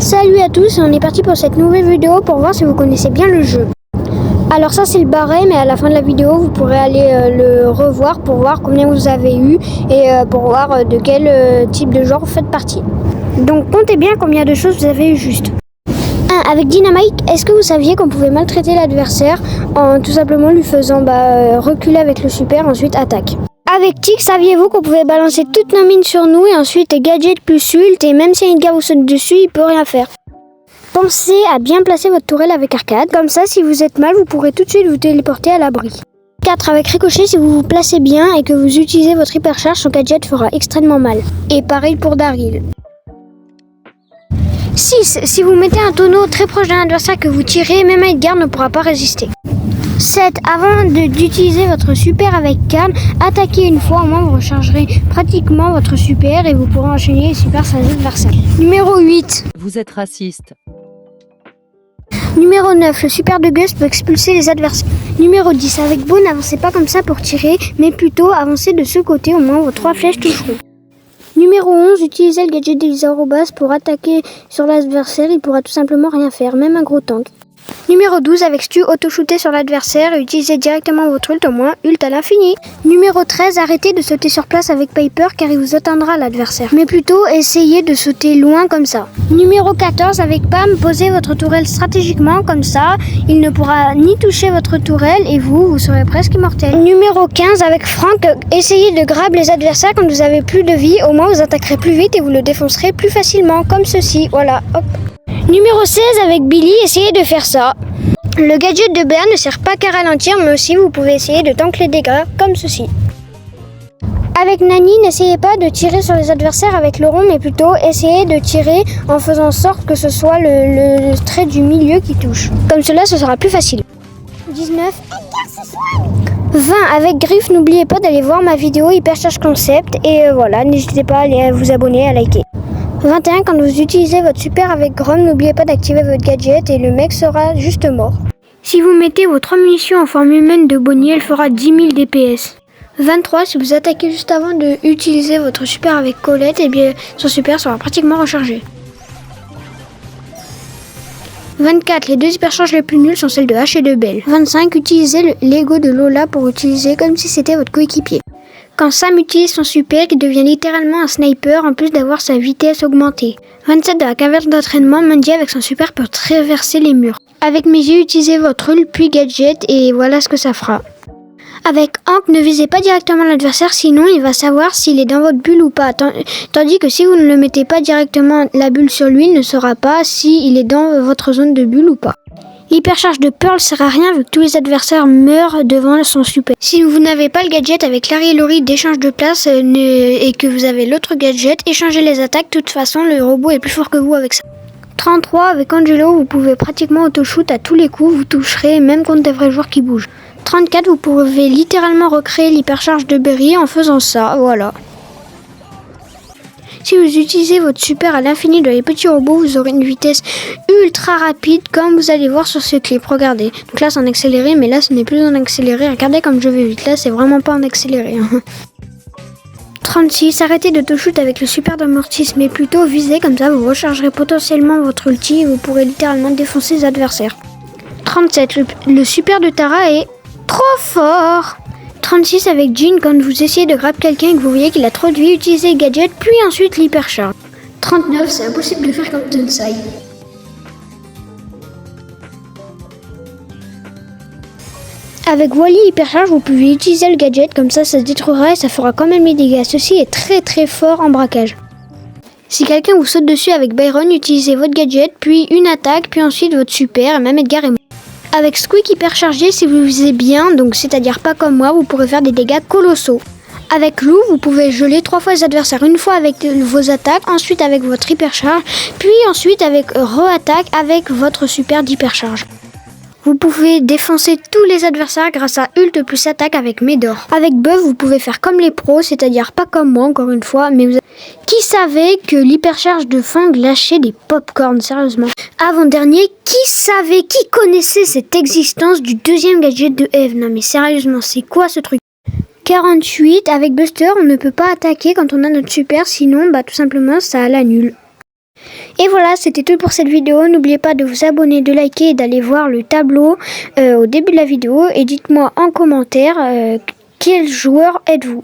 Salut à tous, on est parti pour cette nouvelle vidéo pour voir si vous connaissez bien le jeu. Alors ça c'est le barème et à la fin de la vidéo vous pourrez aller le revoir pour voir combien vous avez eu et pour voir de quel type de genre vous faites partie. Donc comptez bien combien de choses vous avez eu juste. 1. Avec Dynamite, est-ce que vous saviez qu'on pouvait maltraiter l'adversaire en tout simplement lui faisant reculer avec le super, ensuite attaque. Avec Tic, saviez-vous qu'on pouvait balancer toutes nos mines sur nous et ensuite gadget plus ult et même si Edgar vous saute dessus, il peut rien faire. Pensez à bien placer votre tourelle avec arcade, comme ça si vous êtes mal, vous pourrez tout de suite vous téléporter à l'abri. 4. Avec Ricochet, si vous vous placez bien et que vous utilisez votre hypercharge, son gadget fera extrêmement mal. Et pareil pour Daryl. 6. Si vous mettez un tonneau très proche d'un adversaire que vous tirez, même Edgar ne pourra pas résister. 7. Avant d'utiliser votre super avec Karl, attaquez une fois, au moins vous rechargerez pratiquement votre super et vous pourrez enchaîner les super sur les adversaires. Numéro 8. Vous êtes raciste. Numéro 9. Le super de Gus peut expulser les adversaires. Numéro 10. Avec Bo, n'avancez pas comme ça pour tirer, mais plutôt avancez de ce côté, au moins vos 3 flèches toucheront. Numéro 11. Utilisez le gadget d'Elizarobas pour attaquer sur l'adversaire, il pourra tout simplement rien faire, même un gros tank. Numéro 12, avec Stu, auto-shooter sur l'adversaire et utilisez directement votre ult, au moins ult à l'infini. Numéro 13, arrêtez de sauter sur place avec Piper car il vous atteindra l'adversaire. Mais plutôt, essayez de sauter loin comme ça. Numéro 14, avec Pam, posez votre tourelle stratégiquement comme ça. Il ne pourra ni toucher votre tourelle et vous serez presque immortel. Numéro 15, avec Frank, essayez de grab les adversaires quand vous avez plus de vie. Au moins, vous attaquerez plus vite et vous le défoncerez plus facilement, comme ceci. Voilà, hop. Numéro 16, avec Billy, essayez de faire ça. Le gadget de Bear ne sert pas qu'à ralentir, mais aussi vous pouvez essayer de tanker les dégâts, comme ceci. Avec Nani, n'essayez pas de tirer sur les adversaires avec le rond, mais plutôt essayez de tirer en faisant en sorte que ce soit le trait du milieu qui touche. Comme cela, ce sera plus facile. 19. 20. Avec Griff, n'oubliez pas d'aller voir ma vidéo Hypercharge Concept, et voilà, n'hésitez pas à aller vous abonner, à liker. 21. Quand vous utilisez votre super avec Grom, n'oubliez pas d'activer votre gadget et le mec sera juste mort. Si vous mettez vos 3 munitions en forme humaine de Bonnie, elle fera 10 000 DPS. 23. Si vous attaquez juste avant de utiliser votre super avec Colette, et bien son super sera pratiquement rechargé. 24. Les 2 hypercharges les plus nulles sont celles de H et de Belle. 25. Utilisez l'ego de Lola pour utiliser comme si c'était votre coéquipier. Quand Sam utilise son super, il devient littéralement un sniper en plus d'avoir sa vitesse augmentée. 27. De la caverne d'entraînement, Mandy avec son super peut traverser les murs. Avec Meiji, utilisez votre ult puis gadget et voilà ce que ça fera. Avec Hank, ne visez pas directement l'adversaire, sinon il va savoir s'il est dans votre bulle ou pas. Tandis que si vous ne le mettez pas directement la bulle sur lui, il ne saura pas s'il est dans votre zone de bulle ou pas. L'hypercharge de Pearl sert à rien vu que tous les adversaires meurent devant son super. Si vous n'avez pas le gadget avec Larry et Laurie d'échange de place et que vous avez l'autre gadget, échangez les attaques. De toute façon, le robot est plus fort que vous avec ça. 33. Avec Angelo, vous pouvez pratiquement auto-shoot à tous les coups, vous toucherez même contre des vrais joueurs qui bougent. 34. Vous pouvez littéralement recréer l'hypercharge de Berry en faisant ça, voilà. Si vous utilisez votre super à l'infini de les petits robots, vous aurez une vitesse ultra rapide comme vous allez voir sur ce clip. Regardez. Donc là c'est en accéléré, mais là ce n'est plus en accéléré. Regardez comme je vais vite. Là c'est vraiment pas en accéléré. 36. Arrêtez de shoot avec le super d'amortis, mais plutôt visez, comme ça vous rechargerez potentiellement votre ulti et vous pourrez littéralement défoncer les adversaires. 37. Le super de Tara est trop fort. 36. Avec Jean, quand vous essayez de grab quelqu'un et que vous voyez qu'il a trop de vie, utilisez le gadget, puis ensuite l'hypercharge. 39. C'est impossible de faire comme Tensai. Avec Wally Hypercharge, vous pouvez utiliser le gadget, comme ça se détruira et ça fera quand même les dégâts. Ceci est très très fort en braquage. Si quelqu'un vous saute dessus avec Byron, utilisez votre gadget, puis une attaque, puis ensuite votre super, et même Edgar est mort. Avec Squeak hyperchargé, si vous visez bien, donc c'est-à-dire pas comme moi, vous pourrez faire des dégâts colossaux. Avec Lou, vous pouvez geler 3 fois les adversaires, une fois avec vos attaques, ensuite avec votre hypercharge, puis ensuite avec re-attaque avec votre super d'hypercharge. Vous pouvez défoncer tous les adversaires grâce à ult plus attaque avec Médor. Avec Buff, vous pouvez faire comme les pros, c'est-à-dire pas comme moi encore une fois, mais qui savait que l'hypercharge de Fang lâchait des popcorn, sérieusement. Avant-dernier, qui connaissait cette existence du deuxième gadget de Eve? Non mais sérieusement, c'est quoi ce truc? 48, avec Buster, on ne peut pas attaquer quand on a notre super, sinon tout simplement ça l'annule. Et voilà, c'était tout pour cette vidéo. N'oubliez pas de vous abonner, de liker et d'aller voir le tableau au début de la vidéo. Et dites-moi en commentaire quel joueur êtes-vous.